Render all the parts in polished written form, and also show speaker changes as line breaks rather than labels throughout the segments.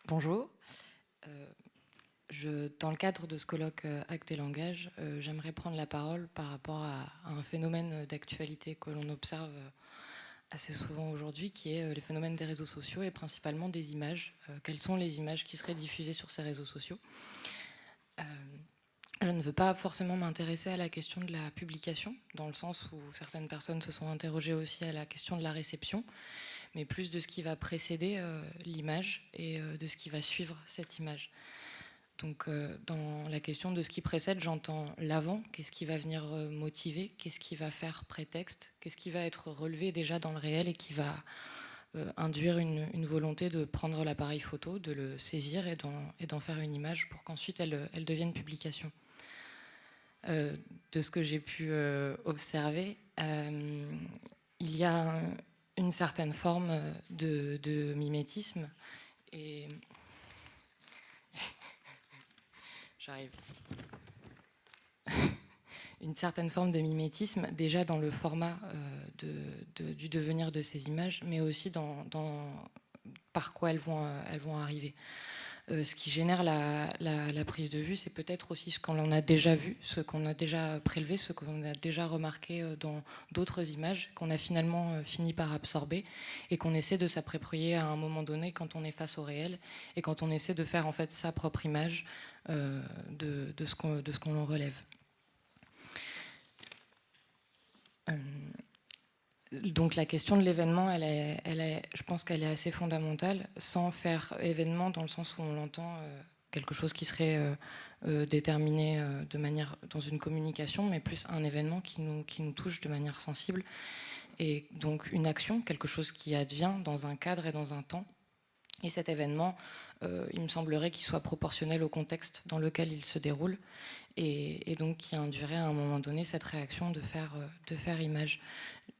Bonjour. Dans le cadre de ce colloque Actes et Langage, j'aimerais prendre la parole par rapport à un phénomène d'actualité que l'on observe assez souvent aujourd'hui, qui est les phénomènes des réseaux sociaux et principalement des images. Quelles sont les images qui seraient diffusées sur ces réseaux sociaux ? Je ne veux pas forcément m'intéresser à la question de la publication, dans le sens où certaines personnes se sont interrogées aussi à la question de la réception, mais plus de ce qui va précéder l'image et de ce qui va suivre cette image. Donc dans la question de ce qui précède, j'entends l'avant, qu'est-ce qui va venir motiver, qu'est-ce qui va faire prétexte, qu'est-ce qui va être relevé déjà dans le réel et qui va induire une volonté de prendre l'appareil photo, de le saisir et d'en faire une image pour qu'ensuite elle devienne publication. De ce que j'ai pu observer, il y a une certaine forme de mimétisme et j'arrive. Une certaine forme de mimétisme déjà dans le format du devenir de ces images, mais aussi par quoi elles vont arriver. Ce qui génère la prise de vue, c'est peut-être aussi ce qu'on a déjà vu, ce qu'on a déjà prélevé, ce qu'on a déjà remarqué dans d'autres images, qu'on a finalement fini par absorber et qu'on essaie de s'approprier à un moment donné quand on est face au réel et quand on essaie de faire en fait sa propre image de ce qu'on relève. Donc la question de l'événement, je pense qu'elle est assez fondamentale, sans faire événement dans le sens où on l'entend quelque chose qui serait déterminé dans une communication, mais plus un événement qui nous touche de manière sensible. Et donc une action, quelque chose qui advient dans un cadre et dans un temps. Et cet événement, il me semblerait qu'il soit proportionnel au contexte dans lequel il se déroule, et donc qui induirait à un moment donné cette réaction de faire image.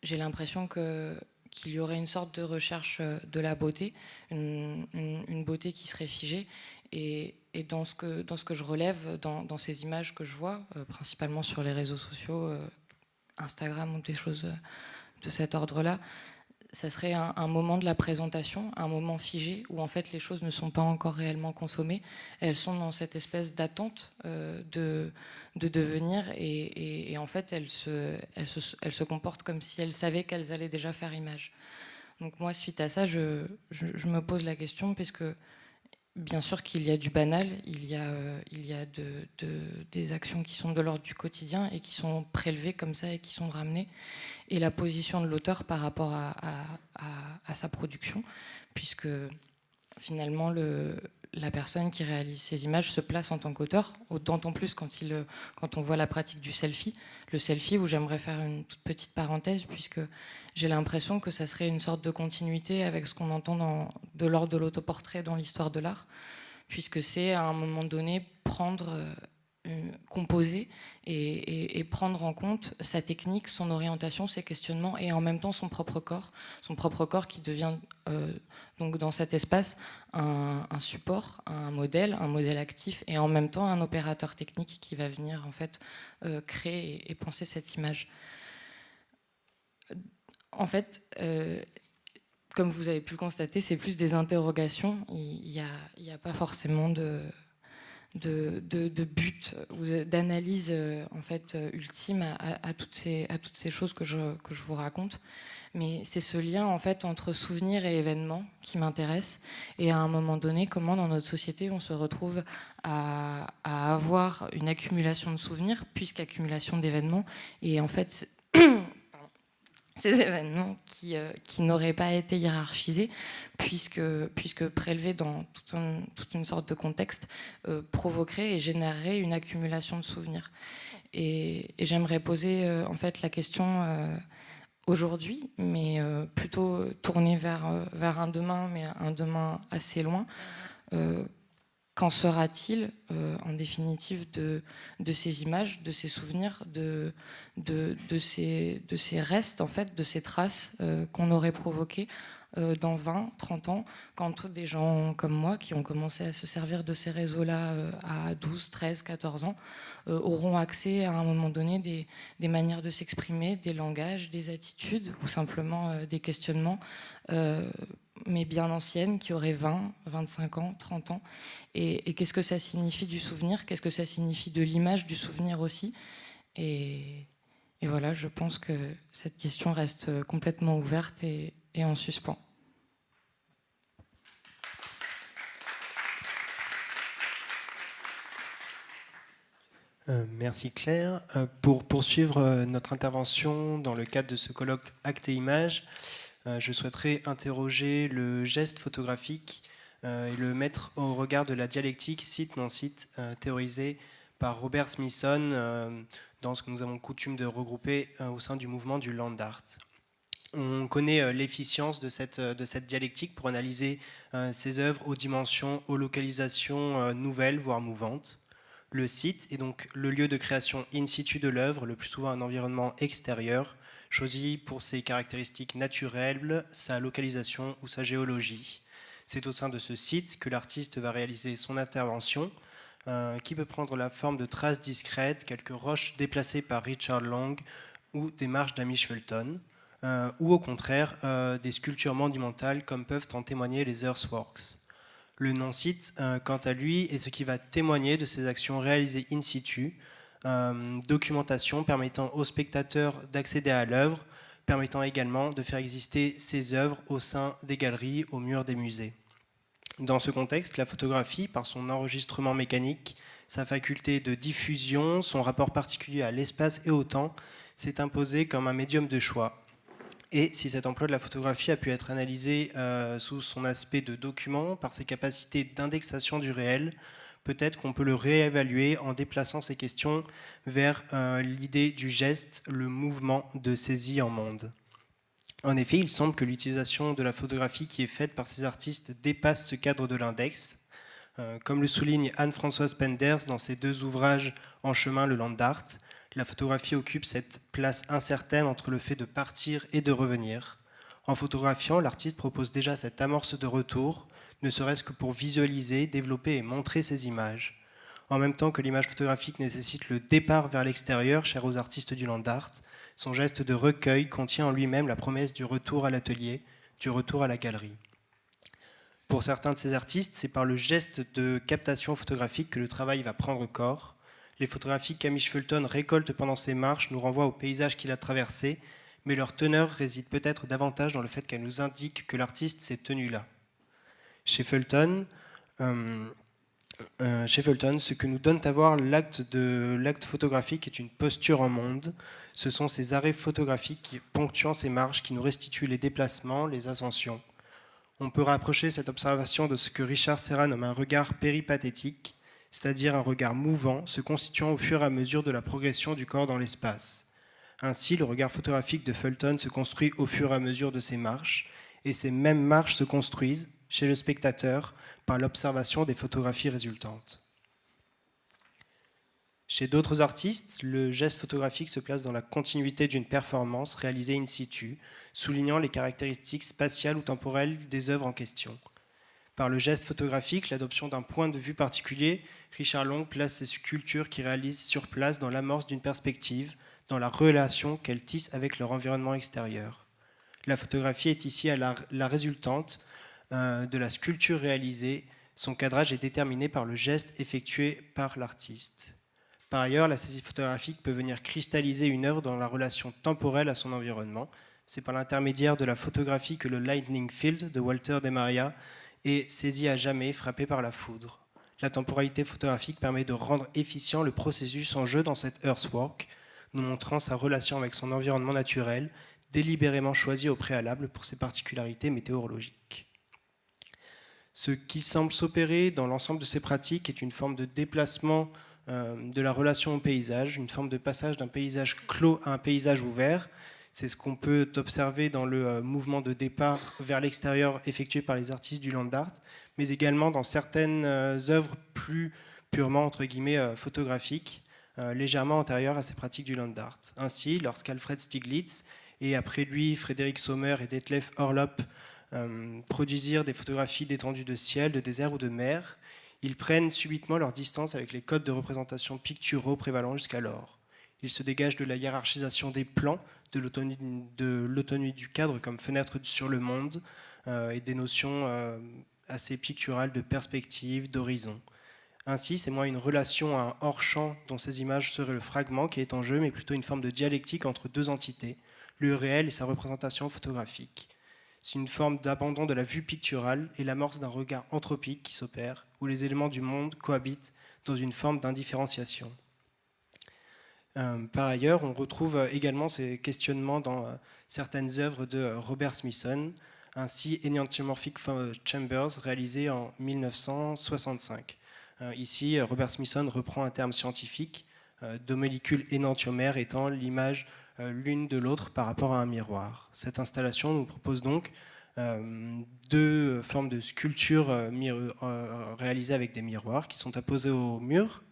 J'ai l'impression qu'il y aurait une sorte de recherche de la beauté, une beauté qui serait figée. Et dans ce que je relève, dans ces images que je vois, principalement sur les réseaux sociaux, Instagram ou des choses de cet ordre-là, ça serait un moment de la présentation, un moment figé, où en fait les choses ne sont pas encore réellement consommées. Elles sont dans cette espèce d'attente de devenir, et en fait elles se comportent comme si elles savaient qu'elles allaient déjà faire image. Donc moi, suite à ça, je me pose la question, puisque bien sûr qu'il y a du banal, il y a des actions qui sont de l'ordre du quotidien et qui sont prélevées comme ça et qui sont ramenées, et la position de l'auteur par rapport à sa production, puisque finalement la personne qui réalise ces images se place en tant qu'auteur, d'autant plus quand on voit la pratique du selfie. Le selfie, où j'aimerais faire une toute petite parenthèse, puisque j'ai l'impression que ça serait une sorte de continuité avec ce qu'on entend de l'ordre de l'autoportrait dans l'histoire de l'art, puisque c'est à un moment donné composer et prendre en compte sa technique, son orientation, ses questionnements, et en même temps son propre corps qui devient donc dans cet espace un support, un modèle actif, et en même temps un opérateur technique qui va venir en fait créer et penser cette image. En fait, comme vous avez pu le constater, c'est plus des interrogations. Il n'y a pas forcément de but ou d'analyse en fait ultime à toutes ces choses que je vous raconte, mais c'est ce lien en fait entre souvenir et événement qui m'intéresse, et à un moment donné, comment dans notre société on se retrouve à avoir une accumulation de souvenirs puisqu'accumulation d'événements, et en fait ces événements qui n'auraient pas été hiérarchisés, puisque prélevés dans toute une sorte de contexte, provoqueraient et généreraient une accumulation de souvenirs. Et j'aimerais poser en fait la question aujourd'hui, mais plutôt tournée vers un demain, mais un demain assez loin. Qu'en sera-t-il, en définitive, de ces images, de ces souvenirs, de ces restes, en fait, de ces traces qu'on aurait provoquées dans 20, 30 ans, quand des gens comme moi, qui ont commencé à se servir de ces réseaux-là à 12, 13, 14 ans, auront accès à un moment donné des manières de s'exprimer, des langages, des attitudes, ou simplement des questionnements mais bien anciennes, qui auraient 20, 25 ans, 30 ans. Et qu'est-ce que ça signifie du souvenir? Qu'est-ce que ça signifie de l'image du souvenir aussi? Et voilà, je pense que cette question reste complètement ouverte et en suspens.
Merci Claire. Pour poursuivre notre intervention dans le cadre de ce colloque Actes et Images, je souhaiterais interroger le geste photographique et le mettre au regard de la dialectique site-non-site théorisée par Robert Smithson dans ce que nous avons coutume de regrouper au sein du mouvement du land art. On connaît l'efficience de cette dialectique pour analyser ces œuvres aux dimensions, aux localisations nouvelles, voire mouvantes. Le site est donc le lieu de création in situ de l'œuvre, le plus souvent un environnement extérieur, choisi pour ses caractéristiques naturelles, sa localisation ou sa géologie. C'est au sein de ce site que l'artiste va réaliser son intervention, qui peut prendre la forme de traces discrètes, quelques roches déplacées par Richard Long ou des marches d'Amish Fulton, ou au contraire des sculptures monumentales comme peuvent en témoigner les Earthworks. Le non-site, quant à lui, est ce qui va témoigner de ces actions réalisées in situ, documentation permettant aux spectateurs d'accéder à l'œuvre, permettant également de faire exister ces œuvres au sein des galeries, au mur des musées. Dans ce contexte, la photographie, par son enregistrement mécanique, sa faculté de diffusion, son rapport particulier à l'espace et au temps, s'est imposé comme un médium de choix. Et si cet emploi de la photographie a pu être analysé sous son aspect de document, par ses capacités d'indexation du réel, peut-être qu'on peut le réévaluer en déplaçant ces questions vers l'idée du geste, le mouvement de saisie en monde. En effet, il semble que l'utilisation de la photographie qui est faite par ces artistes dépasse ce cadre de l'index. Comme le souligne Anne-Françoise Penders dans ses 2 ouvrages En chemin, le land art, la photographie occupe cette place incertaine entre le fait de partir et de revenir. En photographiant, l'artiste propose déjà cette amorce de retour, ne serait-ce que pour visualiser, développer et montrer ses images. En même temps que l'image photographique nécessite le départ vers l'extérieur, cher aux artistes du land art, son geste de recueil contient en lui-même la promesse du retour à l'atelier, du retour à la galerie. Pour certains de ces artistes, c'est par le geste de captation photographique que le travail va prendre corps. Les photographies qu'Amish Fulton récolte pendant ses marches nous renvoient au paysage qu'il a traversé, mais leur teneur réside peut-être davantage dans le fait qu'elle nous indique que l'artiste s'est tenu là. Chez Fulton, ce que nous donne à voir l'acte photographique est une posture en monde. Ce sont ces arrêts photographiques qui ponctuant ces marches, qui nous restituent les déplacements, les ascensions. On peut rapprocher cette observation de ce que Richard Serra nomme un regard péripathétique, c'est-à-dire un regard mouvant, se constituant au fur et à mesure de la progression du corps dans l'espace. Ainsi, le regard photographique de Fulton se construit au fur et à mesure de ses marches, et ces mêmes marches se construisent, chez le spectateur, par l'observation des photographies résultantes. Chez d'autres artistes, le geste photographique se place dans la continuité d'une performance réalisée in situ, soulignant les caractéristiques spatiales ou temporelles des œuvres en question. Par le geste photographique, l'adoption d'un point de vue particulier, Richard Long place ses sculptures qu'il réalise sur place dans l'amorce d'une perspective, dans la relation qu'elles tissent avec leur environnement extérieur. La photographie est ici à la résultante de la sculpture réalisée. Son cadrage est déterminé par le geste effectué par l'artiste. Par ailleurs, la saisie photographique peut venir cristalliser une œuvre dans la relation temporelle à son environnement. C'est par l'intermédiaire de la photographie que le Lightning Field de Walter de Maria est saisi à jamais, frappé par la foudre. La temporalité photographique permet de rendre efficient le processus en jeu dans cette Earthwork, nous montrant sa relation avec son environnement naturel, délibérément choisi au préalable pour ses particularités météorologiques. Ce qui semble s'opérer dans l'ensemble de ces pratiques est une forme de déplacement de la relation au paysage, une forme de passage d'un paysage clos à un paysage ouvert. C'est ce qu'on peut observer dans le mouvement de départ vers l'extérieur effectué par les artistes du land art, mais également dans certaines œuvres plus purement, entre guillemets, photographiques, légèrement antérieures à ces pratiques du land art. Ainsi, lorsqu'Alfred Stieglitz et après lui Frédéric Sommer et Detlef Orlop produisirent des photographies d'étendues de ciel, de désert ou de mer, ils prennent subitement leur distance avec les codes de représentation picturaux prévalents jusqu'alors. Ils se dégagent de la hiérarchisation des plans, de l'autonomie du cadre comme fenêtre sur le monde, et des notions assez picturales de perspective, d'horizon. Ainsi, c'est moins une relation à un hors-champ dont ces images seraient le fragment qui est en jeu, mais plutôt une forme de dialectique entre deux entités, le réel et sa représentation photographique. C'est une forme d'abandon de la vue picturale et l'amorce d'un regard anthropique qui s'opère, où les éléments du monde cohabitent dans une forme d'indifférenciation. Par ailleurs, on retrouve également ces questionnements dans certaines œuvres de Robert Smithson, ainsi Enantiomorphic Chambers, réalisé en 1965. Ici, Robert Smithson reprend un terme scientifique, deux molécules énantiomères étant l'image l'une de l'autre par rapport à un miroir. Cette installation nous propose donc deux formes de sculptures réalisées avec des miroirs qui sont apposés au mur.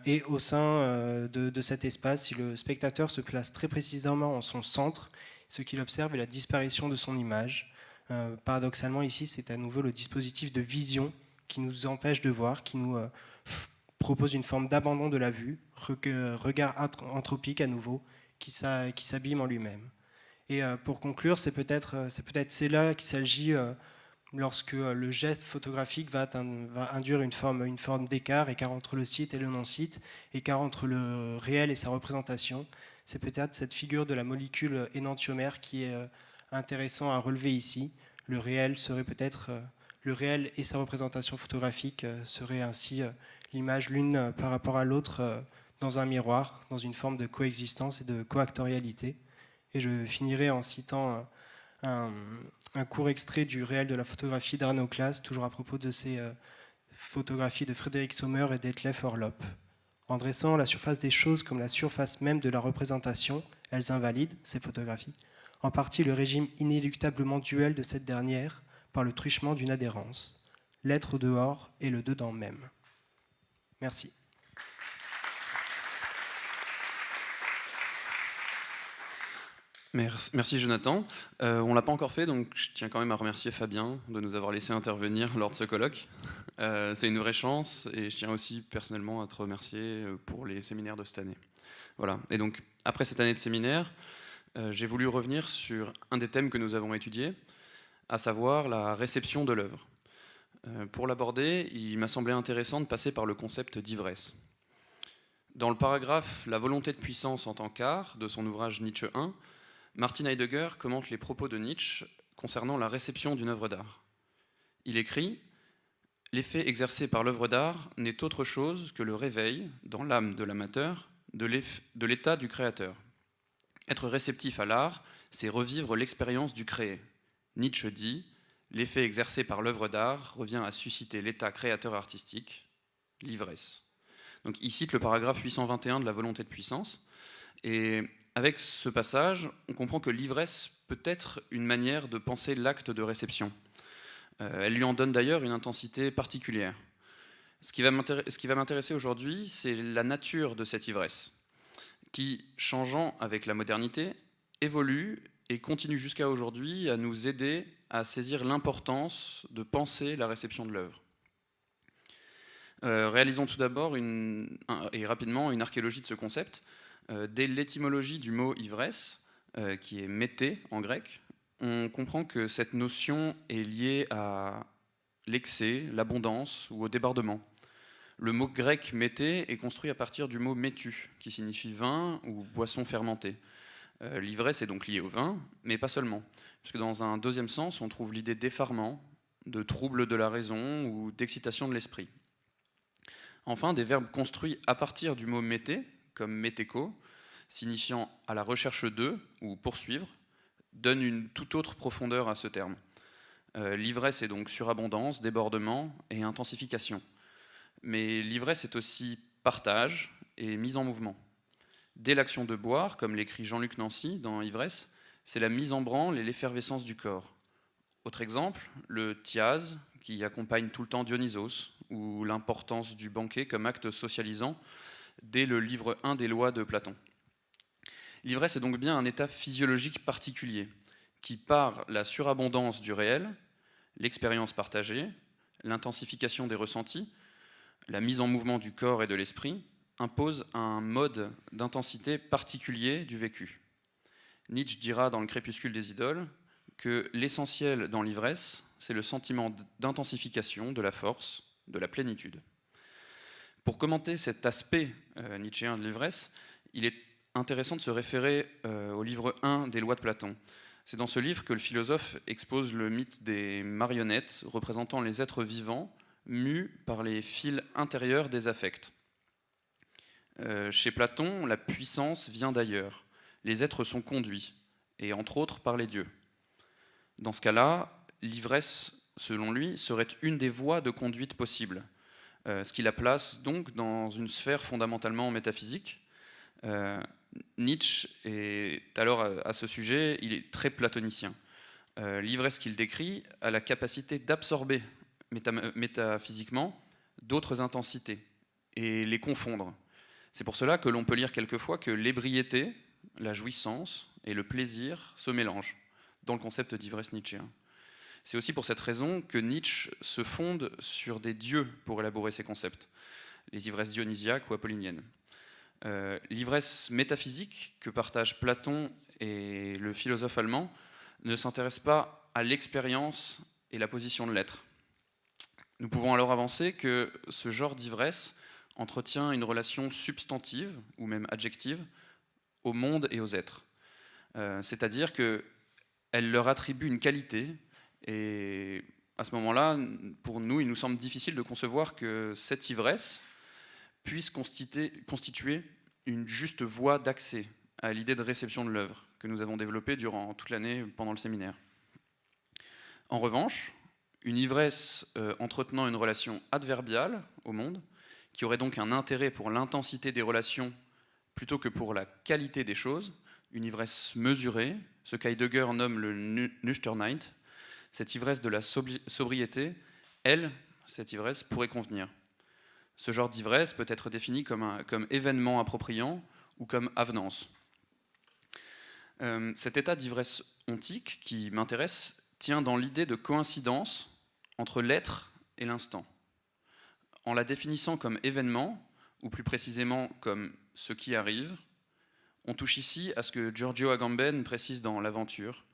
Et au sein de cet espace, si le spectateur se place très précisément en son centre, ce qu'il observe est la disparition de son image. Paradoxalement, ici, c'est à nouveau le dispositif de vision qui nous empêche de voir, qui nous propose une forme d'abandon de la vue, regard anthropique à nouveau, qui s'abîme en lui-même. Et pour conclure, c'est peut-être là qu'il s'agit lorsque le geste photographique va induire une forme d'écart entre le site et le non-site, écart entre le réel et sa représentation. C'est peut-être cette figure de la molécule énantiomère qui est intéressant à relever ici. Le réel et sa représentation photographique seraient ainsi l'image l'une par rapport à l'autre dans un miroir, dans une forme de coexistence et de coactorialité. Et je finirai en citant un court extrait du réel de la photographie d'Arnaud Claes, toujours à propos de ces photographies de Frédéric Sommer et d'Etlef Orlop. En dressant la surface des choses comme la surface même de la représentation, elles invalident, ces photographies, en partie le régime inéluctablement duel de cette dernière par le truchement d'une adhérence, l'être au dehors et le dedans même. Merci.
Merci Jonathan. On ne l'a pas encore fait, donc je tiens quand même à remercier Fabien de nous avoir laissé intervenir lors de ce colloque. C'est une vraie chance et je tiens aussi personnellement à te remercier pour les séminaires de cette année. Voilà. Et donc, après cette année de séminaire, j'ai voulu revenir sur un des thèmes que nous avons étudiés, à savoir la réception de l'œuvre. Pour l'aborder, il m'a semblé intéressant de passer par le concept d'ivresse. Dans le paragraphe « La volonté de puissance en tant qu'art » de son ouvrage Nietzsche 1, Martin Heidegger commente les propos de Nietzsche concernant la réception d'une œuvre d'art. Il écrit « L'effet exercé par l'œuvre d'art n'est autre chose que le réveil, dans l'âme de l'amateur, de l'état du créateur. Être réceptif à l'art, c'est revivre l'expérience du créé. Nietzsche dit « L'effet exercé par l'œuvre d'art revient à susciter l'état créateur artistique, l'ivresse. » Donc il cite le paragraphe 821 de la volonté de puissance, et avec ce passage, on comprend que l'ivresse peut être une manière de penser l'acte de réception. Elle lui en donne d'ailleurs une intensité particulière. Ce qui va m'intéresser aujourd'hui, c'est la nature de cette ivresse, qui, changeant avec la modernité, évolue et continue jusqu'à aujourd'hui à nous aider à saisir l'importance de penser la réception de l'œuvre. Réalisons tout d'abord et rapidement une archéologie de ce concept. Dès l'étymologie du mot ivresse, qui est mété en grec, on comprend que cette notion est liée à l'excès, l'abondance ou au débordement. Le mot grec mété est construit à partir du mot métu, qui signifie vin ou boisson fermentée. L'ivresse est donc liée au vin, mais pas seulement, puisque dans un deuxième sens, on trouve l'idée d'effarement, de trouble de la raison ou d'excitation de l'esprit. Enfin, des verbes construits à partir du mot mété, comme météko, signifiant à la recherche de ou poursuivre, donnent une toute autre profondeur à ce terme. L'ivresse est donc surabondance, débordement et intensification. Mais l'ivresse est aussi partage et mise en mouvement. Dès l'action de boire, comme l'écrit Jean-Luc Nancy dans Ivresse, c'est la mise en branle et l'effervescence du corps. Autre exemple, le thiase, qui accompagne tout le temps Dionysos, ou l'importance du banquet comme acte socialisant dès le livre 1 des lois de Platon. L'ivresse est donc bien un état physiologique particulier qui, par la surabondance du réel, l'expérience partagée, l'intensification des ressentis, la mise en mouvement du corps et de l'esprit, impose un mode d'intensité particulier du vécu. Nietzsche dira dans Le Crépuscule des idoles que l'essentiel dans l'ivresse, c'est le sentiment d'intensification, de la force, de la plénitude. Pour commenter cet aspect nietzschéen de l'ivresse, il est intéressant de se référer au livre 1 des Lois de Platon. C'est dans ce livre que le philosophe expose le mythe des marionnettes représentant les êtres vivants mus par les fils intérieurs des affects. Chez Platon, la puissance vient d'ailleurs. Les êtres sont conduits, et entre autres par les dieux. Dans ce cas-là, l'ivresse, selon lui, serait une des voies de conduite possibles, ce qui la place donc dans une sphère fondamentalement métaphysique. Nietzsche est alors à ce sujet, il est très platonicien. L'ivresse qu'il décrit a la capacité d'absorber métaphysiquement d'autres intensités et les confondre. C'est pour cela que l'on peut lire quelquefois que l'ébriété, la jouissance et le plaisir se mélangent dans le concept d'ivresse nietzschéen. C'est aussi pour cette raison que Nietzsche se fonde sur des dieux pour élaborer ces concepts, les ivresses dionysiaques ou apolliniennes. L'ivresse métaphysique que partagent Platon et le philosophe allemand ne s'intéresse pas à l'expérience et la position de l'être. Nous pouvons alors avancer que ce genre d'ivresse entretient une relation substantive ou même adjective au monde et aux êtres. C'est-à-dire qu'elle leur attribue une qualité, et à ce moment-là, pour nous, il nous semble difficile de concevoir que cette ivresse puisse constituer une juste voie d'accès à l'idée de réception de l'œuvre que nous avons développée durant toute l'année pendant le séminaire. En revanche, une ivresse entretenant une relation adverbiale au monde, qui aurait donc un intérêt pour l'intensité des relations plutôt que pour la qualité des choses, une ivresse mesurée, ce qu'Heidegger nomme le Nüchternheit, cette ivresse de la sobriété, cette ivresse pourrait convenir. Ce genre d'ivresse peut être défini comme événement appropriant ou comme avenance. Cet état d'ivresse ontique qui m'intéresse tient dans l'idée de coïncidence entre l'être et l'instant. En la définissant comme événement, ou plus précisément comme ce qui arrive, on touche ici à ce que Giorgio Agamben précise dans L'Aventure.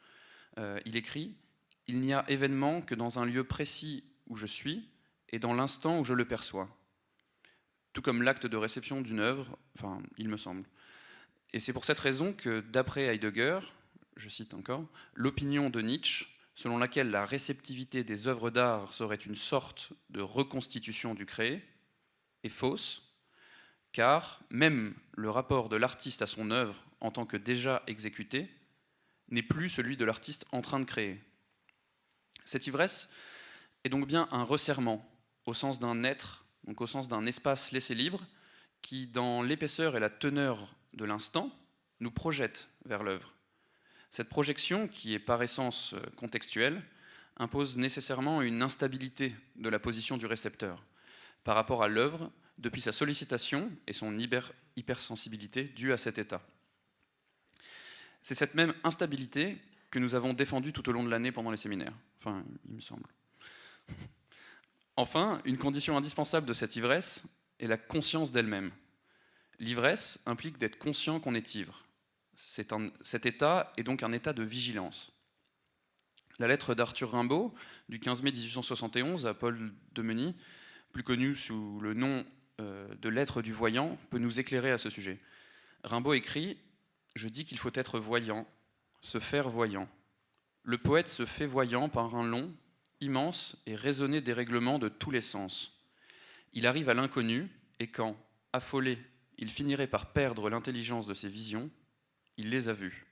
Il écrit « Il n'y a événement que dans un lieu précis où je suis et dans l'instant où je le perçois. » Tout comme l'acte de réception d'une œuvre, enfin, il me semble. Et c'est pour cette raison que, d'après Heidegger, je cite encore, l'opinion de Nietzsche, selon laquelle la réceptivité des œuvres d'art serait une sorte de reconstitution du créé, est fausse, car même le rapport de l'artiste à son œuvre en tant que déjà exécutée n'est plus celui de l'artiste en train de créer. Cette ivresse est donc bien un resserrement, au sens d'un être, donc au sens d'un espace laissé libre, qui, dans l'épaisseur et la teneur de l'instant, nous projette vers l'œuvre. Cette projection, qui est par essence contextuelle, impose nécessairement une instabilité de la position du récepteur par rapport à l'œuvre depuis sa sollicitation et son hypersensibilité due à cet état. C'est cette même instabilité que nous avons défendue tout au long de l'année pendant les séminaires. Enfin, il me semble. Enfin, une condition indispensable de cette ivresse est la conscience d'elle-même. L'ivresse implique d'être conscient qu'on est ivre. Cet état est donc un état de vigilance. La lettre d'Arthur Rimbaud, du 15 mai 1871 à Paul Demeny, plus connu sous le nom de lettre du voyant, peut nous éclairer à ce sujet. Rimbaud écrit « Je dis qu'il faut être voyant, se faire voyant. Le poète se fait voyant par un long, immense et raisonné dérèglement de tous les sens. Il arrive à l'inconnu, et quand, affolé, il finirait par perdre l'intelligence de ses visions, il les a vues. »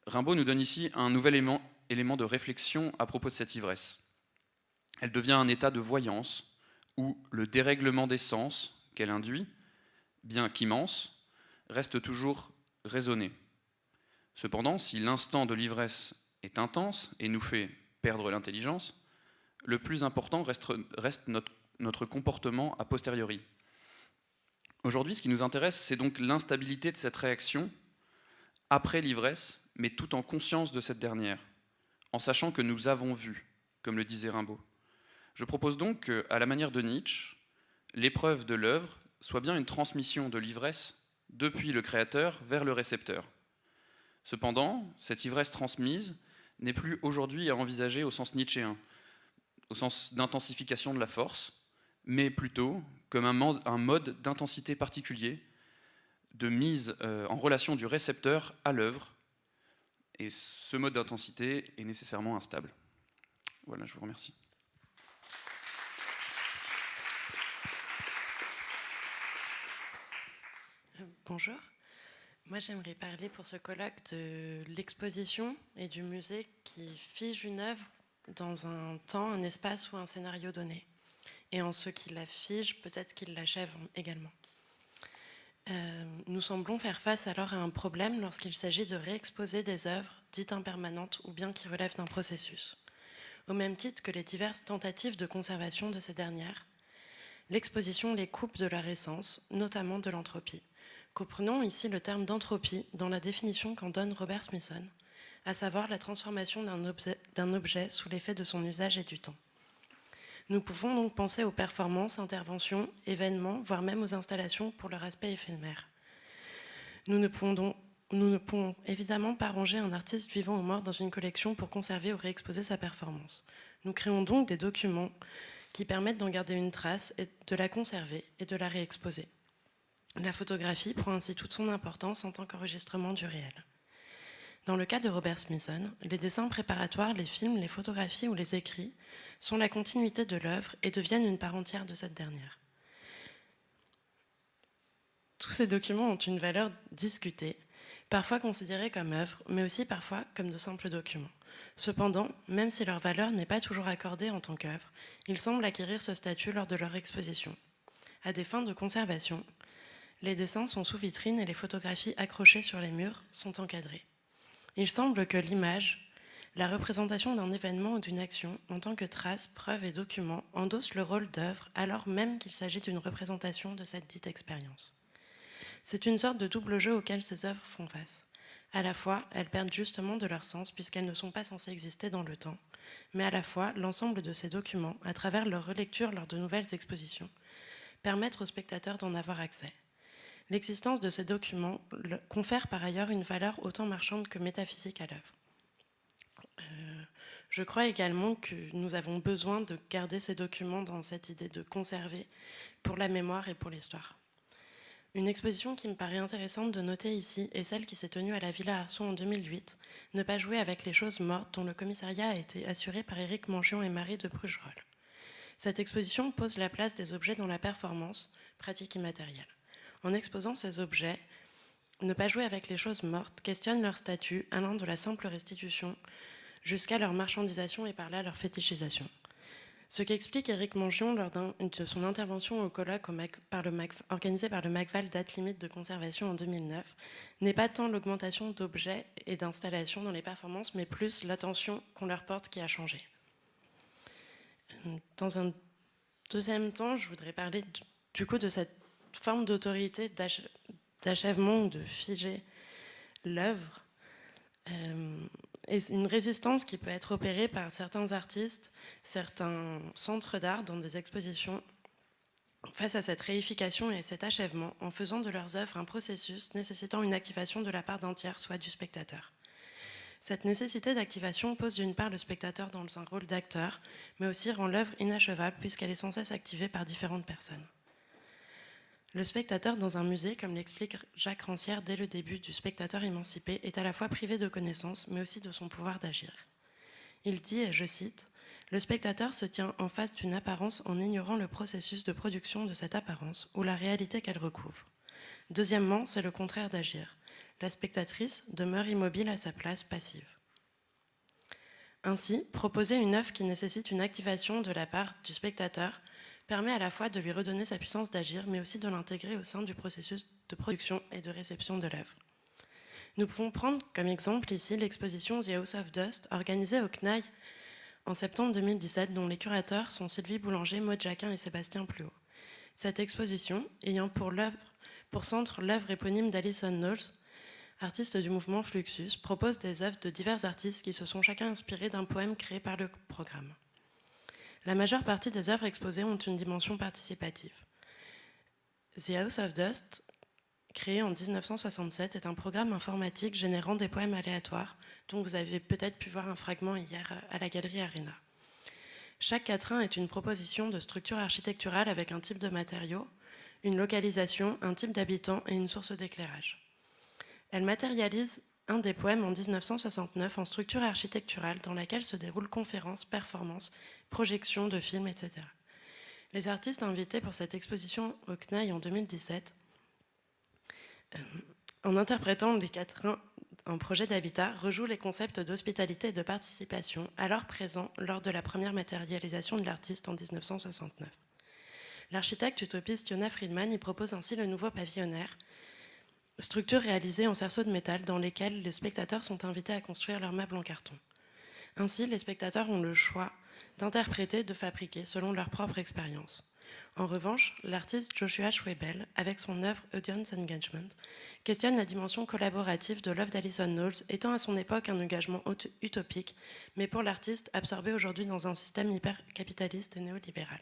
Rimbaud nous donne ici un nouvel élément de réflexion à propos de cette ivresse. Elle devient un état de voyance, où le dérèglement des sens qu'elle induit, bien qu'immense, reste toujours raisonné. Cependant, si l'instant de l'ivresse est intense et nous fait perdre l'intelligence, le plus important reste notre comportement a posteriori. Aujourd'hui, ce qui nous intéresse, c'est donc l'instabilité de cette réaction après l'ivresse, mais tout en conscience de cette dernière, en sachant que nous avons vu, comme le disait Rimbaud. Je propose donc qu'à la manière de Nietzsche, l'épreuve de l'œuvre soit bien une transmission de l'ivresse depuis le créateur vers le récepteur. Cependant, cette ivresse transmise n'est plus aujourd'hui à envisager au sens nietzschéen, au sens d'intensification de la force, mais plutôt comme un mode d'intensité particulier, de mise en relation du récepteur à l'œuvre. Et ce mode d'intensité est nécessairement instable. Voilà, je vous remercie.
Bonjour. Moi, j'aimerais parler pour ce colloque de l'exposition et du musée qui fige une œuvre dans un temps, un espace ou un scénario donné. Et en ce qui la fige, peut-être qu'il l'achève également. Nous semblons faire face alors à un problème lorsqu'il s'agit de réexposer des œuvres dites impermanentes ou bien qui relèvent d'un processus. Au même titre que les diverses tentatives de conservation de ces dernières, l'exposition les coupe de leur essence, notamment de l'entropie. Comprenons ici le terme d'entropie dans la définition qu'en donne Robert Smithson, à savoir la transformation d'un objet sous l'effet de son usage et du temps. Nous pouvons donc penser aux performances, interventions, événements, voire même aux installations pour leur aspect éphémère. Nous ne pouvons évidemment pas ranger un artiste vivant ou mort dans une collection pour conserver ou réexposer sa performance. Nous créons donc des documents qui permettent d'en garder une trace, et de la conserver et de la réexposer. La photographie prend ainsi toute son importance en tant qu'enregistrement du réel. Dans le cas de Robert Smithson, les dessins préparatoires, les films, les photographies ou les écrits sont la continuité de l'œuvre et deviennent une part entière de cette dernière. Tous ces documents ont une valeur discutée, parfois considérés comme œuvres, mais aussi parfois comme de simples documents. Cependant, même si leur valeur n'est pas toujours accordée en tant qu'œuvre, ils semblent acquérir ce statut lors de leur exposition. À des fins de conservation, les dessins sont sous vitrine et les photographies accrochées sur les murs sont encadrées. Il semble que l'image, la représentation d'un événement ou d'une action en tant que trace, preuve et document endosse le rôle d'œuvre alors même qu'il s'agit d'une représentation de cette dite expérience. C'est une sorte de double jeu auquel ces œuvres font face. À la fois, elles perdent justement de leur sens puisqu'elles ne sont pas censées exister dans le temps, mais à la fois, l'ensemble de ces documents, à travers leur relecture lors de nouvelles expositions, permettent aux spectateurs d'en avoir accès. L'existence de ces documents confère par ailleurs une valeur autant marchande que métaphysique à l'œuvre. Je crois également que nous avons besoin de garder ces documents dans cette idée de conserver pour la mémoire et pour l'histoire. Une exposition qui me paraît intéressante de noter ici est celle qui s'est tenue à la Villa Arson en 2008, Ne pas jouer avec les choses mortes, dont le commissariat a été assuré par Éric Mangion et Marie de Prugerolles. Cette exposition pose la place des objets dans la performance, pratique immatérielle. En exposant ces objets, Ne pas jouer avec les choses mortes questionne leur statut, allant de la simple restitution jusqu'à leur marchandisation et par là leur fétichisation. Ce qu'explique Éric Mangion lors de son intervention au colloque organisé par le MACVAL Date Limite de Conservation en 2009 n'est pas tant l'augmentation d'objets et d'installations dans les performances, mais plus l'attention qu'on leur porte qui a changé. Dans un deuxième temps, je voudrais parler du coup de cette forme d'autorité, d'achèvement ou de figer l'œuvre, et une résistance qui peut être opérée par certains artistes, certains centres d'art dans des expositions face à cette réification et cet achèvement en faisant de leurs œuvres un processus nécessitant une activation de la part d'un tiers, soit du spectateur. Cette nécessité d'activation pose d'une part le spectateur dans un rôle d'acteur, mais aussi rend l'œuvre inachevable puisqu'elle est sans cesse activée par différentes personnes. Le spectateur dans un musée, comme l'explique Jacques Rancière dès le début du Spectateur émancipé, est à la fois privé de connaissances, mais aussi de son pouvoir d'agir. Il dit, et je cite, « Le spectateur se tient en face d'une apparence en ignorant le processus de production de cette apparence ou la réalité qu'elle recouvre. Deuxièmement, c'est le contraire d'agir. La spectatrice demeure immobile à sa place, passive. » Ainsi, proposer une œuvre qui nécessite une activation de la part du spectateur permet à la fois de lui redonner sa puissance d'agir, mais aussi de l'intégrer au sein du processus de production et de réception de l'œuvre. Nous pouvons prendre comme exemple ici l'exposition The House of Dust, organisée au CNAI en septembre 2017, dont les curateurs sont Sylvie Boulanger, Maud Jacquin et Sébastien Pluot. Cette exposition, ayant pour centre l'œuvre éponyme d'Alison Knowles, artiste du mouvement Fluxus, propose des œuvres de divers artistes qui se sont chacun inspirés d'un poème créé par le programme. La majeure partie des œuvres exposées ont une dimension participative. The House of Dust, créé en 1967, est un programme informatique générant des poèmes aléatoires, dont vous avez peut-être pu voir un fragment hier à la Galerie Arena. Chaque quatrain est une proposition de structure architecturale avec un type de matériau, une localisation, un type d'habitant et une source d'éclairage. Elle matérialise un des poèmes en 1969 en structure architecturale dans laquelle se déroulent conférences, performances, projections de films, etc. Les artistes invités pour cette exposition au CNAI en 2017, en interprétant les quatrains en projet d'habitat, rejouent les concepts d'hospitalité et de participation alors présents lors de la première matérialisation de l'artiste en 1969. L'architecte utopiste Yona Friedman y propose ainsi le nouveau pavillonnaire, structure réalisée en cerceaux de métal dans lesquels les spectateurs sont invités à construire leurs meubles en carton. Ainsi, les spectateurs ont le choix d'interpréter, de fabriquer selon leur propre expérience. En revanche, l'artiste Joshua Schwebel, avec son œuvre Audience Engagement, questionne la dimension collaborative de l'œuvre d'Alison Knowles, étant à son époque un engagement utopique, mais pour l'artiste absorbé aujourd'hui dans un système hyper-capitaliste et néolibéral.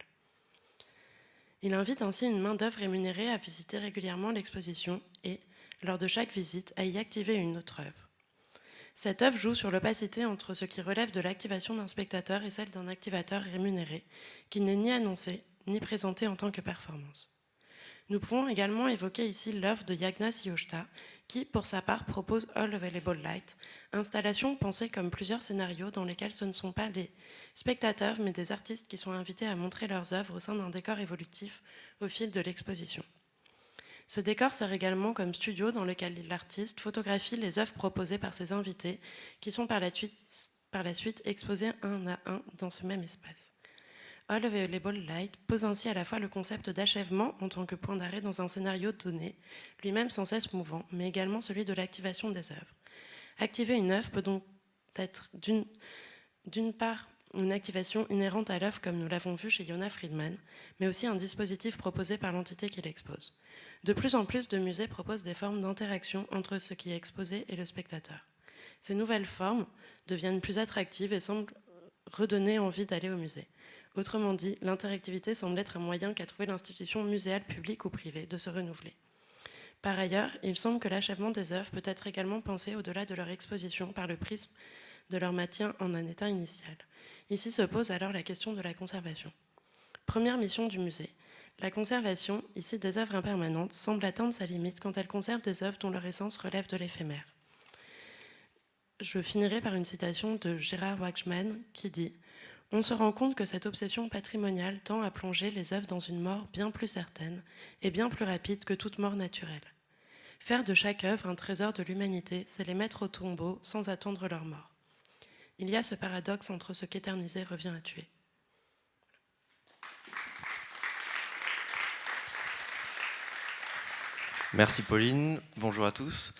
Il invite ainsi une main-d'œuvre rémunérée à visiter régulièrement l'exposition et, lors de chaque visite, à y activer une autre œuvre. Cette œuvre joue sur l'opacité entre ce qui relève de l'activation d'un spectateur et celle d'un activateur rémunéré, qui n'est ni annoncé ni présenté en tant que performance. Nous pouvons également évoquer ici l'œuvre de Yagnas Yoshta, qui, pour sa part, propose All Available Light, installation pensée comme plusieurs scénarios dans lesquels ce ne sont pas les spectateurs, mais des artistes qui sont invités à montrer leurs œuvres au sein d'un décor évolutif au fil de l'exposition. Ce décor sert également comme studio dans lequel l'artiste photographie les œuvres proposées par ses invités, qui sont par la suite exposées un à un dans ce même espace. All Available Light pose ainsi à la fois le concept d'achèvement en tant que point d'arrêt dans un scénario donné, lui-même sans cesse mouvant, mais également celui de l'activation des œuvres. Activer une œuvre peut donc être d'une part une activation inhérente à l'œuvre comme nous l'avons vu chez Yona Friedman, mais aussi un dispositif proposé par l'entité qui l'expose. De plus en plus de musées proposent des formes d'interaction entre ce qui est exposé et le spectateur. Ces nouvelles formes deviennent plus attractives et semblent redonner envie d'aller au musée. Autrement dit, l'interactivité semble être un moyen qu'a trouvé l'institution muséale publique ou privée de se renouveler. Par ailleurs, il semble que l'achèvement des œuvres peut être également pensé au-delà de leur exposition par le prisme de leur maintien en un état initial. Ici se pose alors la question de la conservation. Première mission du musée. La conservation, ici des œuvres impermanentes, semble atteindre sa limite quand elle conserve des œuvres dont leur essence relève de l'éphémère. Je finirai par une citation de Gérard Wachsman qui dit « On se rend compte que cette obsession patrimoniale tend à plonger les œuvres dans une mort bien plus certaine et bien plus rapide que toute mort naturelle. Faire de chaque œuvre un trésor de l'humanité, c'est les mettre au tombeau sans attendre leur mort. Il y a ce paradoxe entre ce qu'éterniser revient à tuer. »
Merci Pauline, bonjour à tous.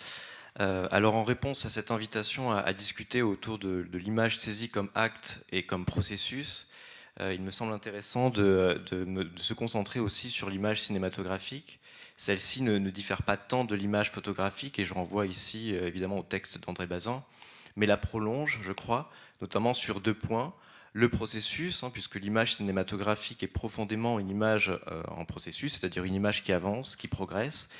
Alors en réponse à cette invitation à discuter autour de l'image saisie comme acte et comme processus, il me semble intéressant de se concentrer aussi sur l'image cinématographique. Celle-ci ne diffère pas tant de l'image photographique, et je renvoie ici évidemment au texte d'André Bazin, mais la prolonge, je crois, notamment sur deux points. Le processus, puisque l'image cinématographique est profondément une image en processus, c'est-à-dire une image qui avance, qui progresse,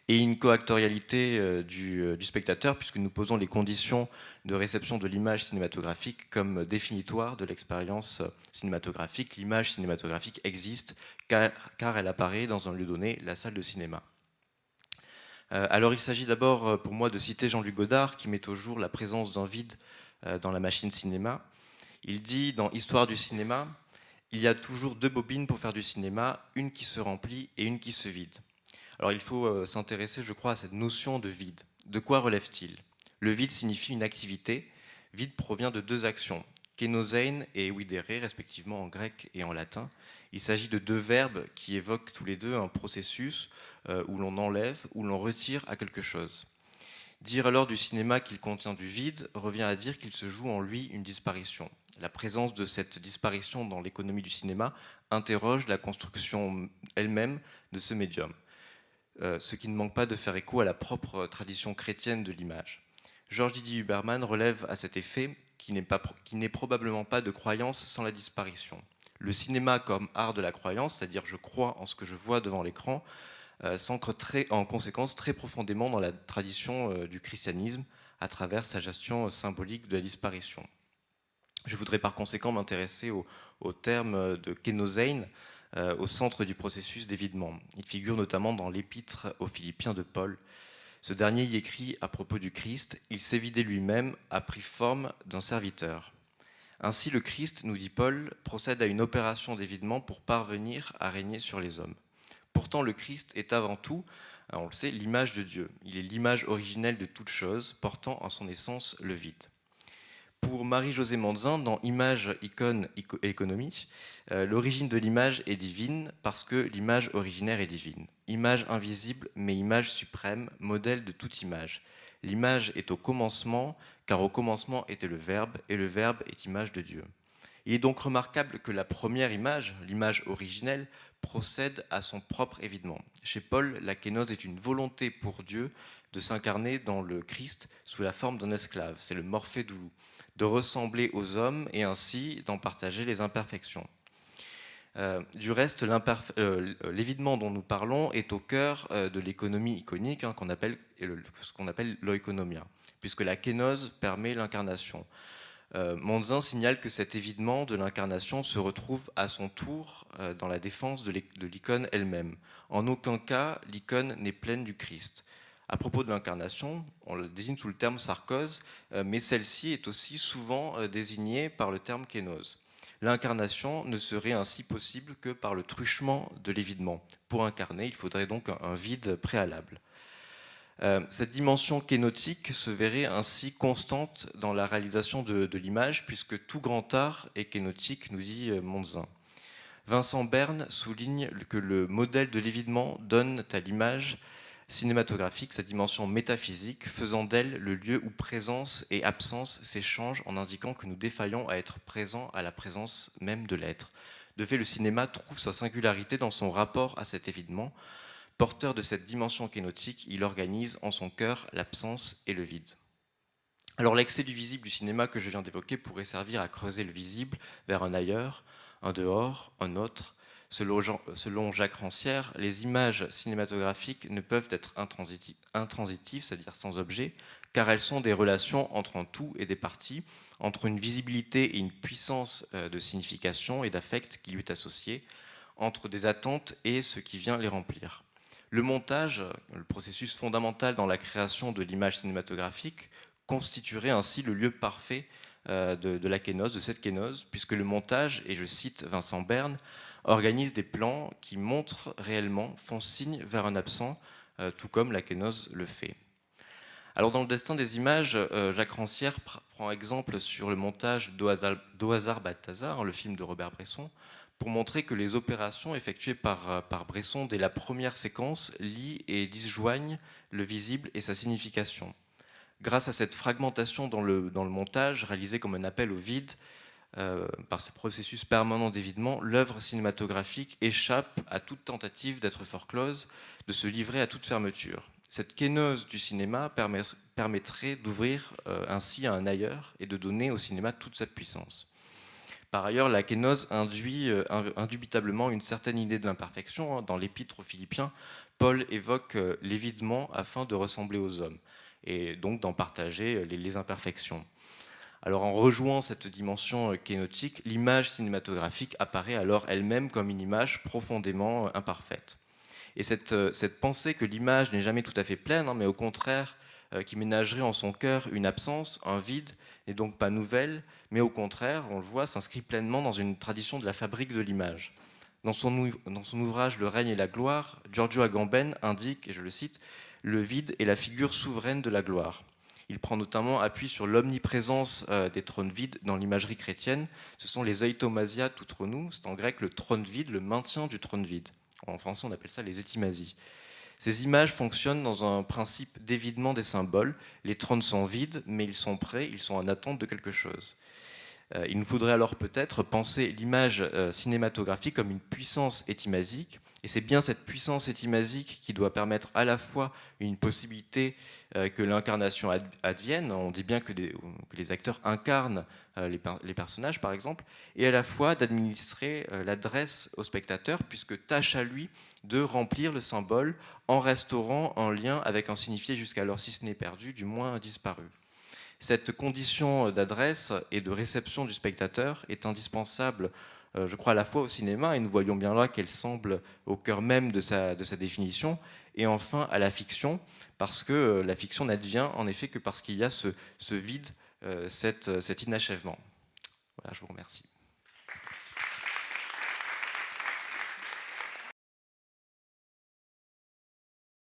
et une coactorialité du spectateur, puisque nous posons les conditions de réception de l'image cinématographique comme définitoire de l'expérience cinématographique. L'image cinématographique existe car elle apparaît dans un lieu donné, la salle de cinéma. Alors il s'agit d'abord pour moi de citer Jean-Luc Godard, qui met au jour la présence d'un vide dans la machine cinéma. Il dit dans Histoire du cinéma, « Il y a toujours deux bobines pour faire du cinéma, une qui se remplit et une qui se vide. » Alors il faut s'intéresser, je crois, à cette notion de vide. De quoi relève-t-il ? Le vide signifie une activité. Vide provient de deux actions, kénosein et videre, respectivement en grec et en latin. Il s'agit de deux verbes qui évoquent tous les deux un processus où l'on enlève, où l'on retire à quelque chose. Dire alors du cinéma qu'il contient du vide revient à dire qu'il se joue en lui une disparition. La présence de cette disparition dans l'économie du cinéma interroge la construction elle-même de ce médium. Ce qui ne manque pas de faire écho à la propre tradition chrétienne de l'image. Georges Didier Huberman relève à cet effet qu'il n'est probablement pas de croyance sans la disparition. Le cinéma comme art de la croyance, c'est-à-dire je crois en ce que je vois devant l'écran, s'ancre en conséquence très profondément dans la tradition du christianisme à travers sa gestion symbolique de la disparition. Je voudrais par conséquent m'intéresser au terme de kénosein au centre du processus d'évidement. Il figure notamment dans l'épître aux Philippiens de Paul. Ce dernier y écrit à propos du Christ, « Il s'est vidé lui-même, a pris forme d'un serviteur ». Ainsi le Christ, nous dit Paul, procède à une opération d'évidement pour parvenir à régner sur les hommes. Pourtant le Christ est avant tout, on le sait, l'image de Dieu. Il est l'image originelle de toute chose, portant en son essence le vide. Pour Marie-Josée Mondzin, dans Image, icône et économie, l'origine de l'image est divine parce que l'image originaire est divine. Image invisible, mais image suprême, modèle de toute image. L'image est au commencement, car au commencement était le Verbe, et le Verbe est image de Dieu. Il est donc remarquable que la première image, l'image originelle, procède à son propre évidement. Chez Paul, la kénose est une volonté pour Dieu de s'incarner dans le Christ sous la forme d'un esclave. C'est le morphé doulou, de ressembler aux hommes et ainsi d'en partager les imperfections. Du reste, l'évidement dont nous parlons est au cœur de l'économie iconique, ce qu'on appelle l'oikonomia, puisque la kénose permet l'incarnation. Mondzin signale que cet évidement de l'incarnation se retrouve à son tour dans la défense de l'icône elle-même. En aucun cas, l'icône n'est pleine du Christ. À propos de l'incarnation, on le désigne sous le terme sarkose, mais celle-ci est aussi souvent désignée par le terme kénose. L'incarnation ne serait ainsi possible que par le truchement de l'évidement. Pour incarner, il faudrait donc un vide préalable. Cette dimension kénotique se verrait ainsi constante dans la réalisation de l'image, puisque tout grand art est kénotique, nous dit Mondzin. Vincent Berne souligne que le modèle de l'évidement donne à l'image cinématographique sa dimension métaphysique, faisant d'elle le lieu où présence et absence s'échangent en indiquant que nous défaillons à être présents à la présence même de l'être. De fait, le cinéma trouve sa singularité dans son rapport à cet évidement. Porteur de cette dimension kénotique, il organise en son cœur l'absence et le vide. Alors l'excès du visible du cinéma que je viens d'évoquer pourrait servir à creuser le visible vers un ailleurs, un dehors, un autre. Selon Jacques Rancière, les images cinématographiques ne peuvent être intransitives, c'est-à-dire sans objet, car elles sont des relations entre un tout et des parties, entre une visibilité et une puissance de signification et d'affect qui lui est associée, entre des attentes et ce qui vient les remplir. Le montage, le processus fondamental dans la création de l'image cinématographique, constituerait ainsi le lieu parfait de la kénose, de cette kénose, puisque le montage, et je cite Vincent Berne, organise des plans qui montrent réellement, font signe vers un absent, tout comme la kénose le fait. Alors dans le destin des images, Jacques Rancière prend exemple sur le montage d'Au hasard Balthazar, le film de Robert Bresson, pour montrer que les opérations effectuées par Bresson dès la première séquence lient et disjoignent le visible et sa signification. Grâce à cette fragmentation dans le montage, réalisé comme un appel au vide, par ce processus permanent d'évidement, l'œuvre cinématographique échappe à toute tentative d'être forclose, de se livrer à toute fermeture. Cette kénose du cinéma permettrait d'ouvrir ainsi à un ailleurs et de donner au cinéma toute sa puissance. Par ailleurs, la kénose induit indubitablement une certaine idée de l'imperfection. Dans l'épître aux Philippiens, Paul évoque l'évidement afin de ressembler aux hommes et donc d'en partager les imperfections. Alors en rejoignant cette dimension kénotique, l'image cinématographique apparaît alors elle-même comme une image profondément imparfaite. Et cette pensée que l'image n'est jamais tout à fait pleine, mais au contraire qui ménagerait en son cœur une absence, un vide, n'est donc pas nouvelle, mais au contraire, on le voit, s'inscrit pleinement dans une tradition de la fabrique de l'image. Dans son ouvrage Le règne et la gloire, Giorgio Agamben indique, et je le cite, « Le vide est la figure souveraine de la gloire ». Il prend notamment appui sur l'omniprésence des trônes vides dans l'imagerie chrétienne. Ce sont les eutomasia toutronou, c'est en grec le trône vide, le maintien du trône vide. En français, on appelle ça les étimasies. Ces images fonctionnent dans un principe d'évidement des symboles. Les trônes sont vides, mais ils sont prêts, ils sont en attente de quelque chose. Il nous faudrait alors peut-être penser l'image cinématographique comme une puissance étimasique, Et c'est bien cette puissance étymasique qui doit permettre à la fois une possibilité que l'incarnation advienne, on dit bien que les acteurs incarnent les personnages par exemple, et à la fois d'administrer l'adresse au spectateur, puisque tâche à lui de remplir le symbole en restaurant un lien avec un signifié jusqu'alors, si ce n'est perdu, du moins disparu. Cette condition d'adresse et de réception du spectateur est indispensable, je crois, à la fois au cinéma, et nous voyons bien là qu'elle semble au cœur même de sa définition, et enfin à la fiction, parce que la fiction n'advient en effet que parce qu'il y a ce vide, cet inachèvement. Voilà, je vous remercie.